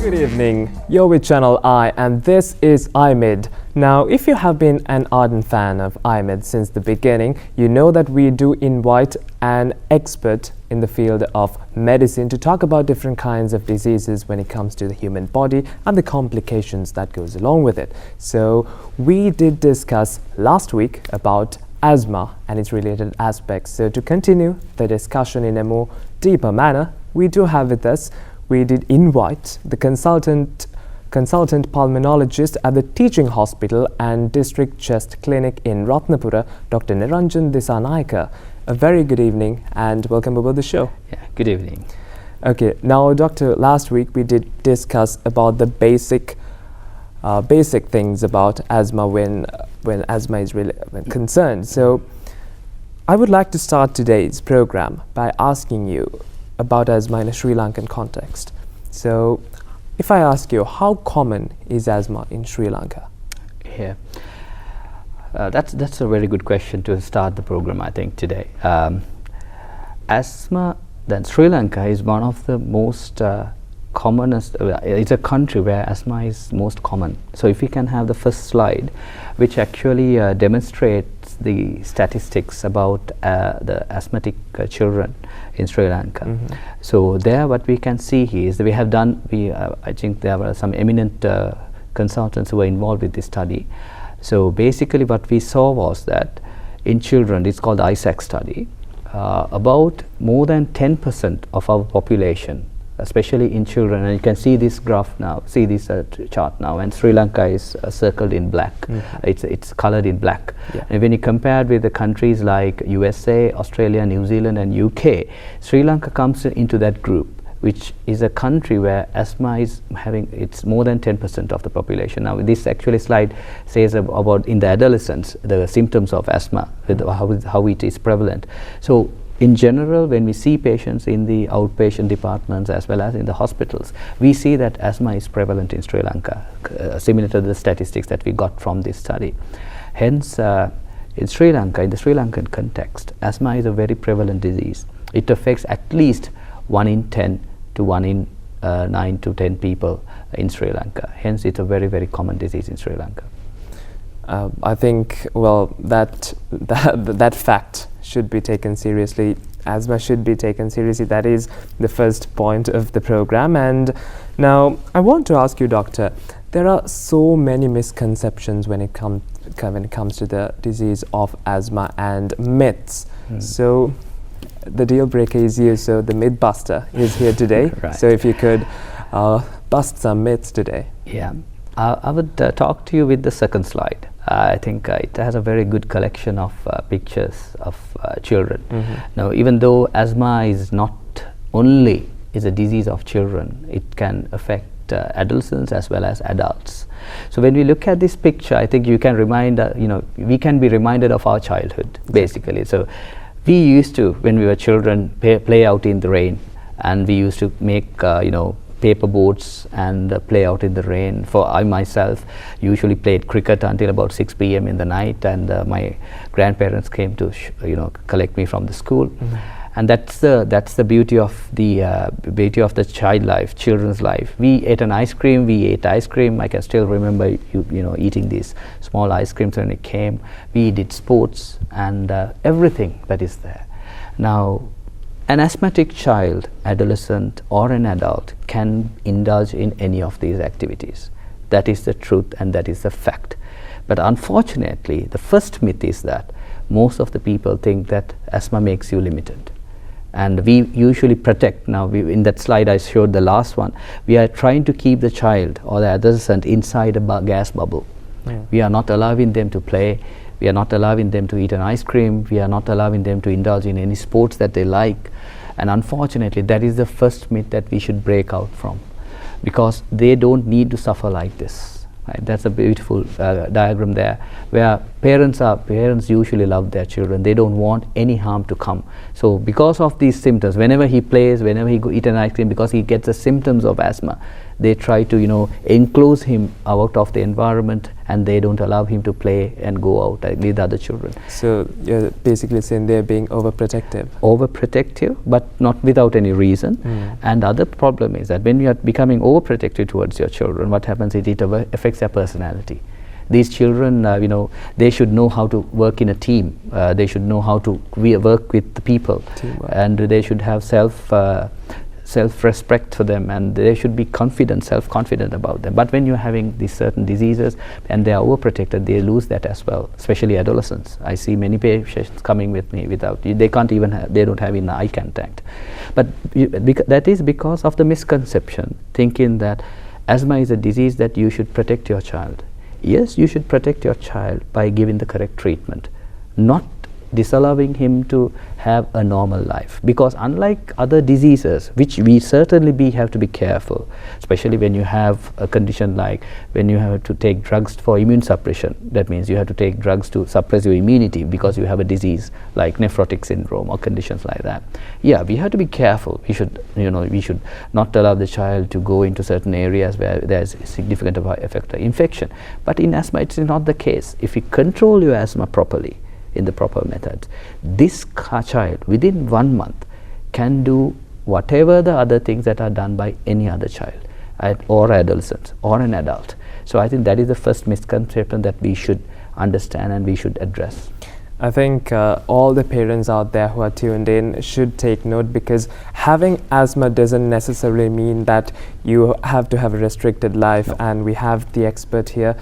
Good evening, you're with Channel I and this is iMid. Now, if you have been an ardent fan of iMid since the beginning, you know that we do invite an expert in the field of medicine to talk about different kinds of diseases when it comes to the human body and the complications that goes along with it. So, we did discuss last week about asthma and its related aspects. So, to continue the discussion in a more deeper manner, we do have with us we did invite the consultant pulmonologist at the teaching hospital and district chest clinic in Ratnapura, Dr. Niranjan Disanaika. A very good evening and welcome aboard the show. Yeah, good evening. Okay, now doctor, last week we did discuss about the basic things about asthma when asthma is really concerned. So I would like to start today's program by asking you about asthma in a Sri Lankan context. So, if I ask you, how common is asthma in Sri Lanka? Yeah, that's a very good question to start the program, I think, today. Asthma, then Sri Lanka is one of the most commonest, it's a country where asthma is most common. So if we can have the first slide, which actually demonstrates the statistics about the asthmatic children in Sri Lanka. Mm-hmm. So there what we can see here is that we have done, I think there were some eminent consultants who were involved with this study. So basically what we saw was that in children, it's called the ISAC study, about more than 10% of our population, especially in children, and you can see this graph now, see this chart now, and Sri Lanka is circled in black. Mm-hmm. It's colored in black. Yeah. And when you compare with the countries like USA, Australia, New Zealand and UK, Sri Lanka comes into that group, which is a country where asthma is having, it's more than 10% of the population. Now this actually slide says about in the adolescents, the symptoms of asthma, with how it is prevalent. So in general, when we see patients in the outpatient departments as well as in the hospitals, we see that asthma is prevalent in Sri Lanka, similar to the statistics that we got from this study. Hence, in Sri Lanka, in the Sri Lankan context, asthma is a very prevalent disease. It affects at least 1 in 10 to 1 in 9 to 10 people in Sri Lanka. Hence, it's a very, very common disease in Sri Lanka. I think, well, that fact should be taken seriously. Asthma should be taken seriously. That is the first point of the program. And now I want to ask you, doctor, there are so many misconceptions when it comes to the disease of asthma and myths. So the deal breaker is you, so the myth buster is here today. Right. So if you could bust some myths today. Yeah, I would talk to you with the second slide. I think it has a very good collection of pictures of children. Mm-hmm. Now, even though asthma is not only is a disease of children, it can affect adolescents as well as adults. So when we look at this picture, I think you can remind, we can be reminded of our childhood, basically. So we used to, when we were children, play out in the rain, and we used to make, paper boats and play out in the rain. I myself usually played cricket until about 6 p.m. in the night, and my grandparents came to collect me from the school. Mm-hmm. And that's the beauty of the children's life. We ate ice cream. I can still remember eating these small ice creams when it came. We did sports and everything that is there. Now, an asthmatic child, adolescent or an adult can indulge in any of these activities. That is the truth and that is the fact. But unfortunately, the first myth is that most of the people think that asthma makes you limited. And we usually protect, now in that slide I showed the last one, we are trying to keep the child or the adolescent inside a gas bubble. Yeah. We are not allowing them to play. We are not allowing them to eat an ice cream. We are not allowing them to indulge in any sports that they like. And unfortunately, that is the first myth that we should break out from, because they don't need to suffer like this. Right? That's a beautiful diagram there, where Parents usually love their children. They don't want any harm to come. So because of these symptoms, whenever he plays, whenever he eat an ice cream, because he gets the symptoms of asthma, they try to enclose him out of the environment, and they don't allow him to play and go out with other children. So you're basically saying they're being overprotective. Overprotective, but not without any reason. And the other problem is that when you are becoming overprotective towards your children, what happens is it affects their personality. These children, they should know how to work in a team. They should know how to work with the people. Teamwork. And they should have self-respect for them, and they should be self-confident about them. But when you're having these certain diseases and they are overprotected, they lose that as well, especially adolescents. I see many patients coming with me they can't even they don't have eye contact. But that is because of the misconception, thinking that asthma is a disease that you should protect your child. Yes, you should protect your child by giving the correct treatment, not disallowing him to have a normal life, because unlike other diseases, which we certainly have to be careful, especially when you have a condition like when you have to take drugs for immune suppression. That means you have to take drugs to suppress your immunity because you have a disease like nephrotic syndrome or conditions like that. Yeah, we have to be careful. We should not allow the child to go into certain areas where there's a significant effect of infection. But in asthma, it's not the case. If you control your asthma properly, in the proper methods, this child within 1 month can do whatever the other things that are done by any other child or adolescent or an adult. So I think that is the first misconception that we should understand and we should address. I think all the parents out there who are tuned in should take note, because having asthma doesn't necessarily mean that you have to have a restricted life. No. And we have the expert here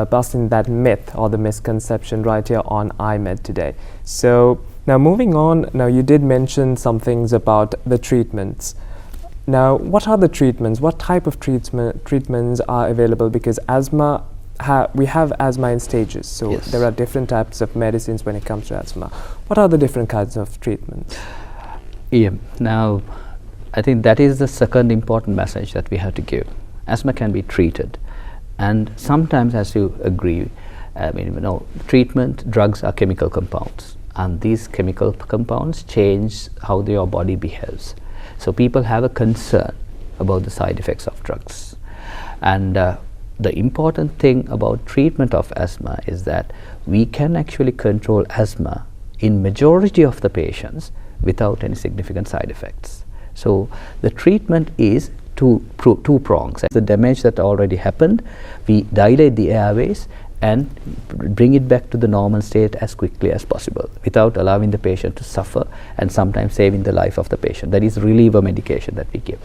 busting that myth or the misconception right here on iMed today. So now moving on, now you did mention some things about the treatments. Now what are the treatments? What type of treatments are available? Because asthma, we have asthma in stages, so yes, there are different types of medicines when it comes to asthma. What are the different kinds of treatments? Yeah, now I think that is the second important message that we have to give. Asthma can be treated. And sometimes, as you agree, treatment, drugs are chemical compounds, and these chemical compounds change how your body behaves. So people have a concern about the side effects of drugs. And the important thing about treatment of asthma is that we can actually control asthma in majority of the patients without any significant side effects. So the treatment is two prongs. The damage that already happened, we dilate the airways and bring it back to the normal state as quickly as possible without allowing the patient to suffer, and sometimes saving the life of the patient. That is reliever medication that we give.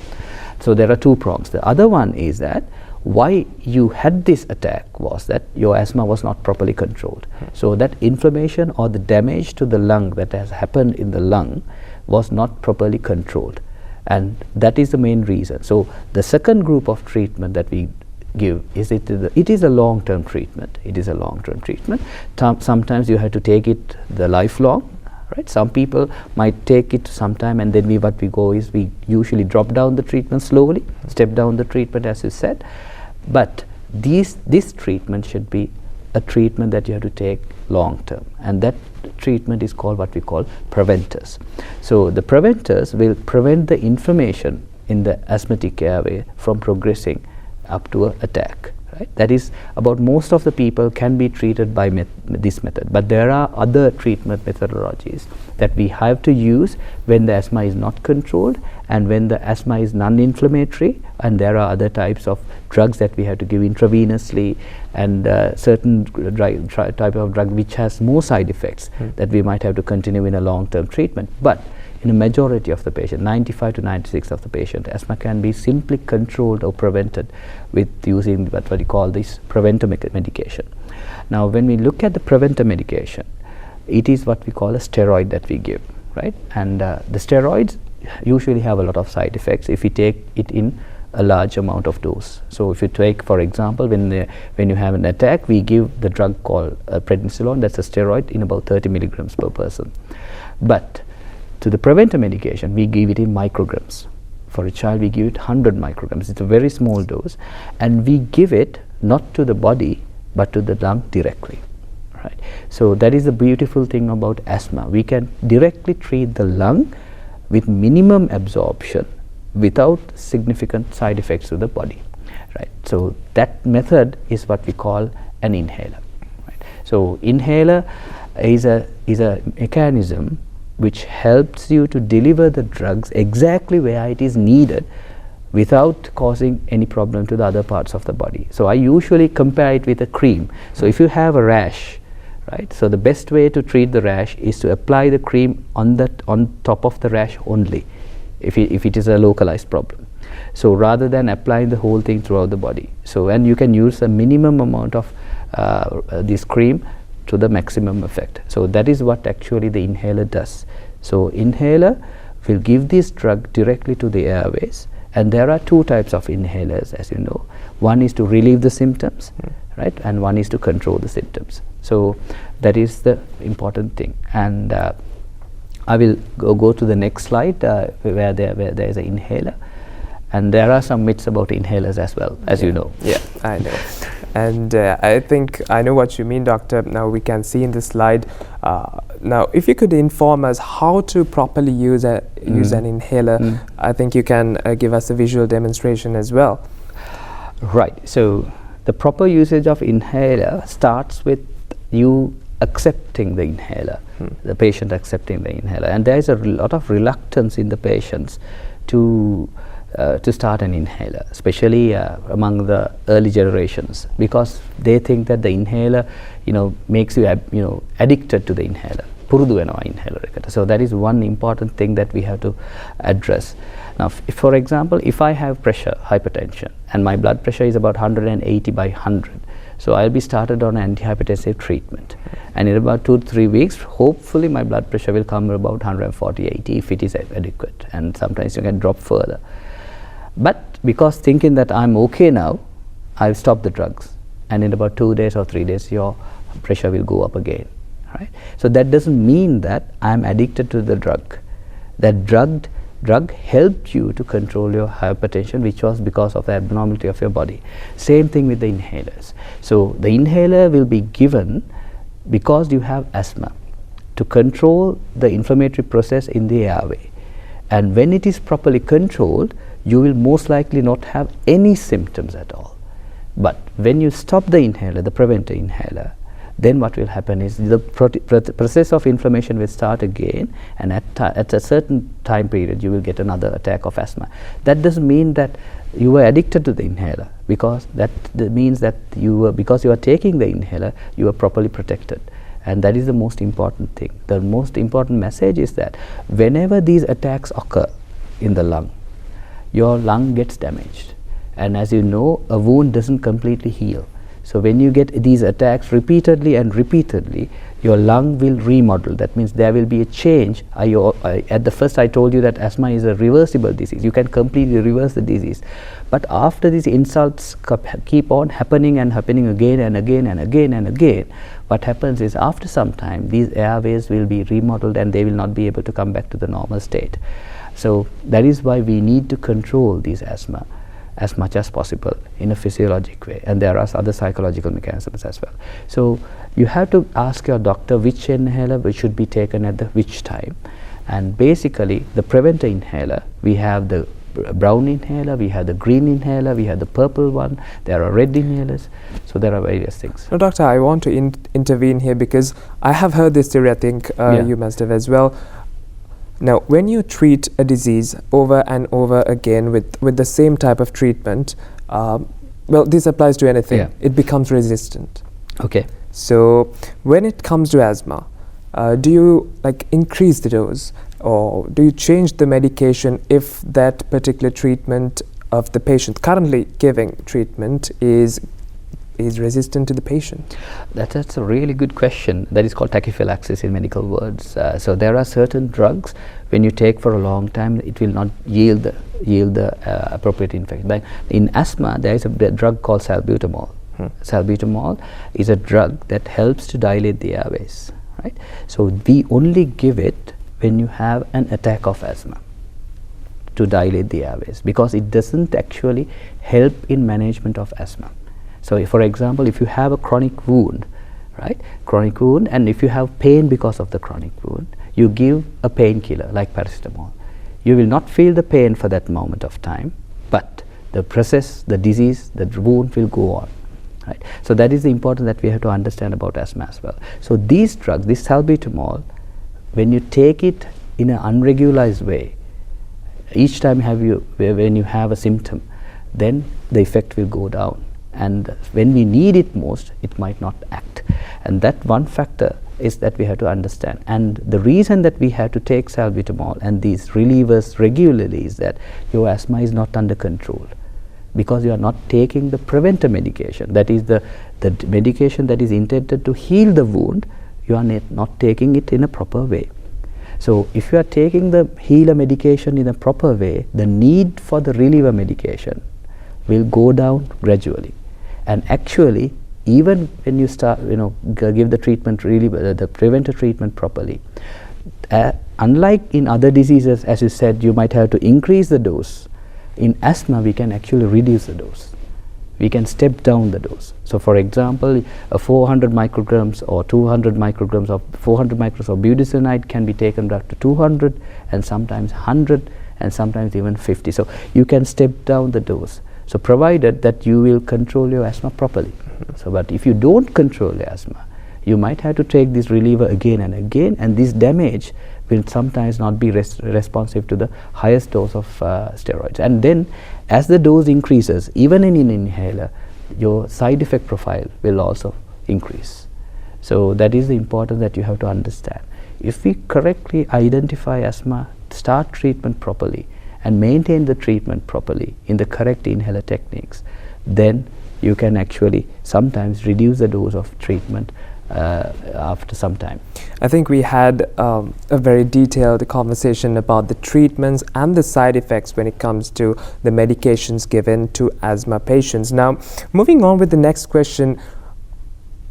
So there are two prongs. The other one is that why you had this attack was that your asthma was not properly controlled. So that inflammation or the damage to the lung that has happened in the lung was not properly controlled. And that is the main reason. So the second group of treatment that we give is it is a long-term treatment. It is a long-term treatment. Sometimes you have to take it the lifelong, right? Some people might take it sometime, and then what we go is we usually drop down the treatment slowly, step down the treatment as you said. But this treatment should be a treatment that you have to take long term, and that treatment is called what we call preventers. So the preventers will prevent the inflammation in the asthmatic airway from progressing up to an attack. Right? That is about most of the people can be treated by this method, but there are other treatment methodologies that we have to use when the asthma is not controlled and when the asthma is non-inflammatory, and there are other types of drugs that we have to give intravenously, and certain type of drug which has more side effects that we might have to continue in a long-term treatment. But in a majority of the patient, 95 to 96 of the patient, asthma can be simply controlled or prevented with using what we call this preventer medication. Now when we look at the preventer medication, it is what we call a steroid that we give, right? And the steroids usually have a lot of side effects if we take it in a large amount of dose. So if you take, for example, when you have an attack, we give the drug called prednisolone, that's a steroid, in about 30 milligrams per person. But to the preventer medication, we give it in micrograms. For a child, we give it 100 micrograms. It's a very small dose, and we give it not to the body but to the lung directly, right? So that is the beautiful thing about asthma. We can directly treat the lung with minimum absorption without significant side effects to the body, right? So that method is what we call an inhaler, right? So inhaler is a mechanism which helps you to deliver the drugs exactly where it is needed without causing any problem to the other parts of the body. So I usually compare it with a cream. So if you have a rash, right, so the best way to treat the rash is to apply the cream on top of the rash only, if it is a localized problem. So rather than applying the whole thing throughout the body. So and you can use a minimum amount of this cream to the maximum effect. So that is what actually the inhaler does. So inhaler will give this drug directly to the airways, and there are two types of inhalers, as you know. One is to relieve the symptoms, right, and one is to control the symptoms. So that is the important thing. And I will go to the next slide where there is an inhaler, and there are some myths about inhalers as well, as you know. Yeah, I know. And I think I know what you mean, doctor. Now we can see in the slide. Now, if you could inform us how to properly use an inhaler, I think you can give us a visual demonstration as well. Right. So the proper usage of inhaler starts with you accepting the inhaler, the patient accepting the inhaler, and there is a lot of reluctance in the patients to start an inhaler, especially among the early generations, because they think that the inhaler, makes you addicted to the inhaler. පුරුදු වෙනවා inhaler එකට. So that is one important thing that we have to address. Now, for example, if I have pressure, hypertension, and my blood pressure is about 180 by 100, so I'll be started on antihypertensive treatment, and in about 2 to 3 weeks, hopefully my blood pressure will come about 140/80 if it is adequate, and sometimes you can drop further. But because thinking that I'm okay now, I'll stop the drugs, and in about 2 days or 3 days your pressure will go up again, right? So that doesn't mean that I'm addicted to the drug. That drug helped you to control your hypertension, which was because of the abnormality of your body. Same thing with the inhalers. So the inhaler will be given because you have asthma, to control the inflammatory process in the airway, and when it is properly controlled, you will most likely not have any symptoms at all. But when you stop the inhaler, the preventer inhaler, then what will happen is the process of inflammation will start again, and at a certain time period you will get another attack of asthma. That doesn't mean that you were addicted to the inhaler, because that means that because you are taking the inhaler, you are properly protected. And that is the most important thing. The most important message is that whenever these attacks occur in the lung, your lung gets damaged, and as you know, a wound doesn't completely heal. So when you get these attacks repeatedly and repeatedly, your lung will remodel. That means there will be a change. At the first I told you that asthma is a reversible disease. You can completely reverse the disease. But after these insults keep on happening and happening again and again and again and again, what happens is after some time these airways will be remodeled and they will not be able to come back to the normal state. So that is why we need to control these asthma as much as possible in a physiologic way, and there are other psychological mechanisms as well. So you have to ask your doctor which inhaler should be taken at which time, and basically the preventer inhaler, we have the brown inhaler, we have the green inhaler, we have the purple one, there are red inhalers, so there are various things. No, doctor, I want to intervene here because I have heard this theory, I think you must have as well. Now, when you treat a disease over and over again with the same type of treatment, well, this applies to anything, it becomes resistant. Okay. So, when it comes to asthma, do you increase the dose, or do you change the medication if that particular treatment of the patient currently giving treatment is resistant to the patient? That's a really good question. That is called tachyphylaxis in medical words. So there are certain drugs when you take for a long time, it will not yield the appropriate infection. But in asthma, there is a drug called salbutamol. Salbutamol is a drug that helps to dilate the airways, right? So we only give it when you have an attack of asthma, to dilate the airways, because it doesn't actually help in management of asthma. So for example, if you have a chronic wound, right? Chronic wound, and if you have pain because of the chronic wound, you give a painkiller like paracetamol. You will not feel the pain for that moment of time, but the process, the disease, the wound will go on. Right? So that is the importance that we have to understand about asthma as well. So these drugs, this salbutamol, when you take it in an unregularized way, each time when you have a symptom, then the effect will go down. And when we need it most, it might not act. And that one factor is that we have to understand. And the reason that we have to take salbutamol and these relievers regularly is that your asthma is not under control, because you are not taking the preventer medication, that is the medication that is intended to heal the wound. You are not taking it in a proper way. So if you are taking the healer medication in a proper way, the need for the reliever medication will go down gradually. And actually, even when you start, give the treatment the preventer treatment properly, unlike in other diseases, as you said, you might have to increase the dose. In asthma, we can actually reduce the dose. We can step down the dose. So for example, 400 micrograms or 200 micrograms of 400 micrograms of budesonide can be taken up to 200 and sometimes 100 and sometimes even 50. So you can step down the dose. So provided that you will control your asthma properly. So but if you don't control your asthma, you might have to take this reliever again and again, and this damage will sometimes not be responsive to the highest dose of steroids. And then as the dose increases, even in an inhaler, your side effect profile will also increase. So that is the importance that you have to understand. If we correctly identify asthma, start treatment properly, and maintain the treatment properly in the correct inhaler techniques, then you can actually sometimes reduce the dose of treatment after some time. I think we had a very detailed conversation about the treatments and the side effects when it comes to the medications given to asthma patients. Now, moving on with the next question.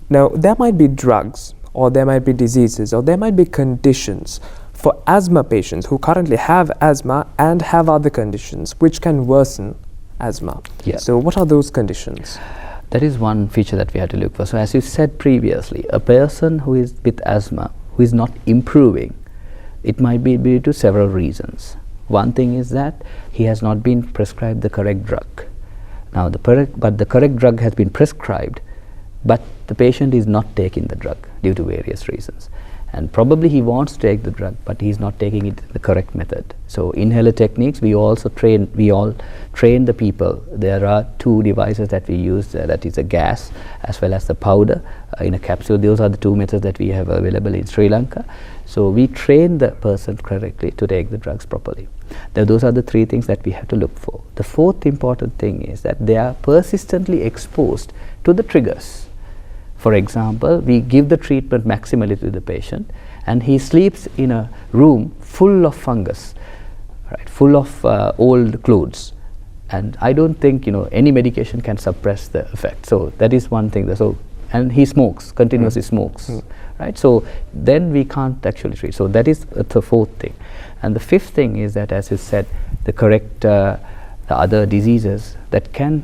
Now, there might be drugs, or there might be diseases, or there might be conditions for asthma patients who currently have asthma and have other conditions which can worsen asthma. Yeah. So what are those conditions? That is one feature that we have to look for. So as you said previously, a person who is with asthma, who is not improving, it might be due to several reasons. One thing is that he has not been prescribed the correct drug. Now the correct drug has been prescribed, but the patient is not taking the drug due to various reasons. And probably he wants to take the drug, but he is not taking it the correct method. So inhaler techniques, we all train the people. There are two devices that we use, that is a gas as well as the powder in a capsule. Those are the two methods that we have available in Sri Lanka. So we train the person correctly to take the drugs properly. Now, those are the three things that we have to look for. The fourth important thing is that they are persistently exposed to the triggers. For example, we give the treatment maximally to the patient, and he sleeps in a room full of fungus, right, full of old clothes. And I don't think any medication can suppress the effect. So that is one thing. And he smokes, continuously smokes, right? So then we can't actually treat. So that is the fourth thing. And the fifth thing is that, as you said, the other diseases that can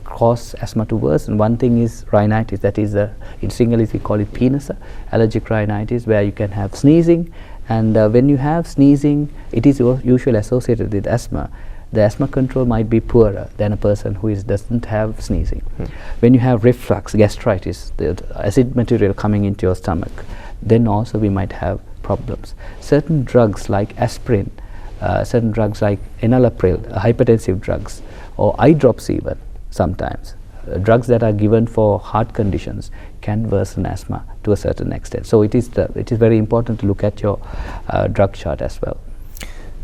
cause asthma to worsen. One thing is rhinitis, that is in Sinhalese we call it penasa, allergic rhinitis, where you can have sneezing, and when you have sneezing, it is usually associated with asthma. The asthma control might be poorer than a person who doesn't have sneezing. When you have reflux, gastritis, the acid material coming into your stomach, then also we might have problems. Certain drugs like aspirin, certain drugs like enalapril, hypertensive drugs, or eye drops even sometimes, drugs that are given for heart conditions can worsen asthma to a certain extent. So it is very important to look at your drug chart as well.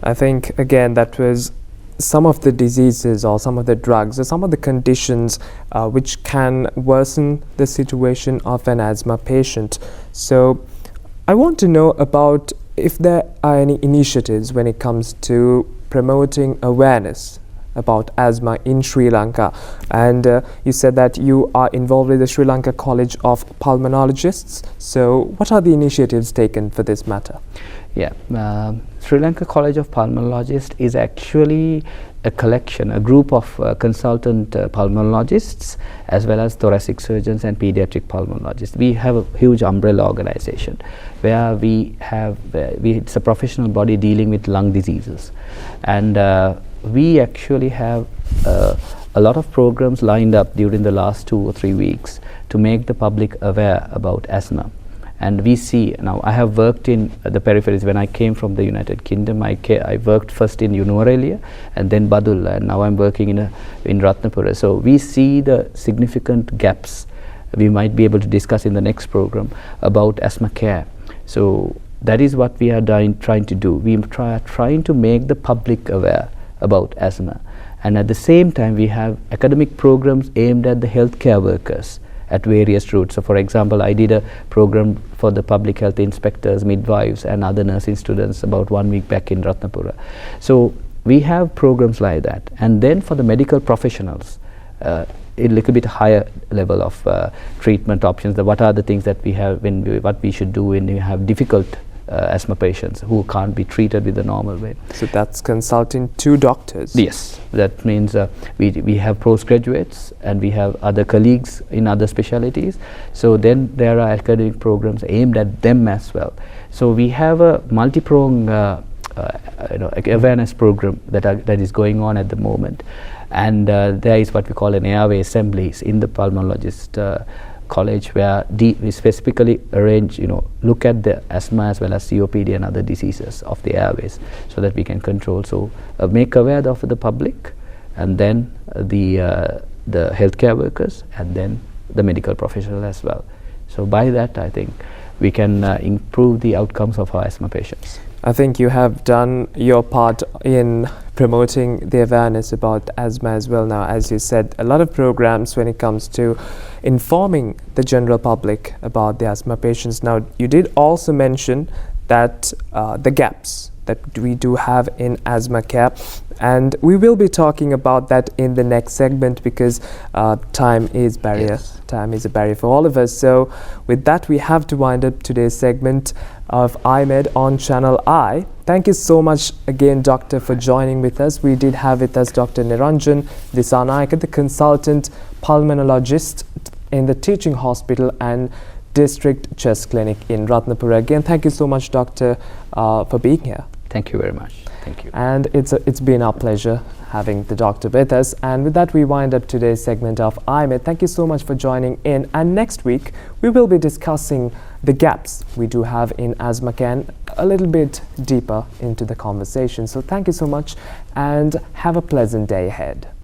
I think again that was some of the diseases or some of the drugs or some of the conditions which can worsen the situation of an asthma patient. So I want to know about if there are any initiatives when it comes to promoting awareness about asthma in Sri Lanka. And you said that you are involved with the Sri Lanka College of Pulmonologists. So what are the initiatives taken for this matter? Yeah, Sri Lanka College of Pulmonologists is actually a collection, a group of consultant pulmonologists as well as thoracic surgeons and pediatric pulmonologists. We have a huge umbrella organization where we have, it's a professional body dealing with lung diseases, and we actually have a lot of programs lined up during the last 2 or 3 weeks to make the public aware about asthma. And we see, now I have worked in the peripheries. When I came from the United Kingdom, I worked first in Nuwara and then Badulla, and now I'm working in Ratnapura. So we see the significant gaps we might be able to discuss in the next program about asthma care. So that is what we are trying to do. We are trying to make the public aware about asthma. And at the same time, we have academic programs aimed at the healthcare workers at various routes. So for example, I did a program for the public health inspectors, midwives and other nursing students about 1 week back in Ratnapura. So we have programs like that. And then for the medical professionals, a little bit higher level of treatment options. What are the things that we have, what we should do when we have difficult asthma patients who can't be treated with the normal way. So that's consulting to doctors? Yes, that means we have postgraduates and we have other colleagues in other specialties. So then there are academic programs aimed at them as well. So we have a multi-pronged awareness program that is going on at the moment. And there is what we call an airway assemblies in the pulmonologist college, where we specifically look at the asthma as well as COPD and other diseases of the airways, so that we can control. So make aware of the public, and then the healthcare workers, and then the medical professional as well. So by that, I think we can improve the outcomes of our asthma patients. I think you have done your part in promoting the awareness about asthma as well. Now, as you said, a lot of programs when it comes to informing the general public about the asthma patients. Now, you did also mention that the gaps that we do have in asthma care, and we will be talking about that in the next segment, because time is barrier. Yes. Time is a barrier for all of us. So with that, we have to wind up today's segment of iMed on Channel I. Thank you so much again, Doctor, for joining with us. We did have with us Dr. Niranjan Dissanayake, the consultant pulmonologist in the teaching hospital and district chest clinic in Ratnapura. Again, thank you so much, Doctor, for being here. Thank you very much. Thank you. And it's been our pleasure having the doctor with us. And with that, we wind up today's segment of iMed. Thank you so much for joining in. And next week, we will be discussing the gaps we do have in asthma care and a little bit deeper into the conversation. So thank you so much and have a pleasant day ahead.